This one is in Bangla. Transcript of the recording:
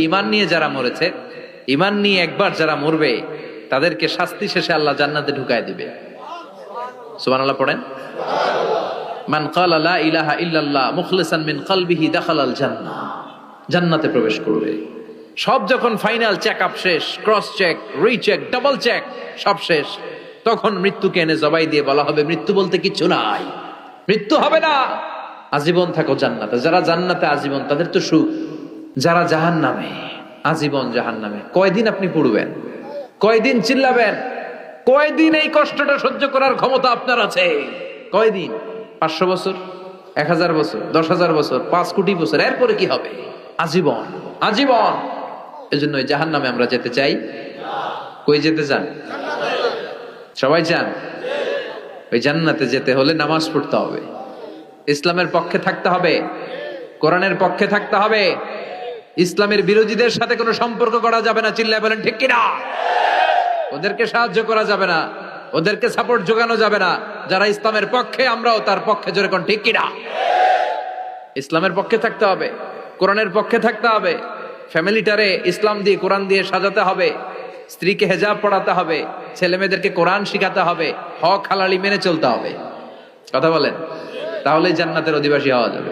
ঈমান নিয়ে যারা মরেছে, ঈমান নিয়ে একবার যারা মরবে তাদেরকে শাস্তি শেষে আল্লাহ জান্নাতে ঢুকায় দিবে। সুবহানাল্লাহ পড়েন। মান ক্বালা লা ইলাহা ইল্লাল্লাহ মুখলিসান মিন কলবিহি দাখালাল জান্নাহ, জান্নাতে প্রবেশ করবে। সব যখন ফাইনাল চেকআপ শেষ, cross check, recheck, double check সব শেষ, তখন মৃত্যুকে এনে জবাই দিয়ে বলা হবে মৃত্যু বলতে কিছু নাই, মৃত্যু হবে না, আজীবন থাকো জান্নাতে। যারা জান্নাতে আজীবন তাদের তো সুখ, যারা জাহান্নামে আজীবন জাহান্নামে। কয়দিন আপনি পড়বেন, কয়দিন চিল্লাবেন, কয়দিন এই কষ্টটা সহ্য করার ক্ষমতা আপনার আছে? কয়দিন? 500 বছর, 1000 বছর, 10,000 বছর, 5 কোটি বছর, এরপরে কি হবে? আজীবন, আজীবন। এজন্য ওই জাহান্নামে আমরা যেতে চাই। কই যেতে চান? সবাই চান? ওই জান্নাতে যেতে হলে নামাজ পড়তে হবে, ইসলামের পক্ষে থাকতে হবে, কোরআনের পক্ষে থাকতে হবে, ইসলামের বিরোধীদের সাথে কোনো সম্পর্ক করা যাবে না। চিল্লায় বলেন ঠিক কিনা? ওদেরকে সাহায্য করা যাবে না, ওদেরকে সাপোর্ট যোগানো যাবে না। যারা ইসলামের পক্ষে আমরাও তার পক্ষে, জোরে কোন ঠিক কিনা? ইসলামের পক্ষে থাকতে হবে, কোরআনের পক্ষে থাকতে হবে, ফ্যামিলিটারে ইসলাম দিয়ে কোরআন দিয়ে সাজাতে হবে, স্ত্রীকে হেজাব পড়াতে হবে, ছেলে মেয়েদেরকে কোরআন শিখাতে হবে, হক হালালি মেনে চলতে হবে। কথা বলেন, তাহলেই জান্নাতের অধিবাসী হওয়া যাবে।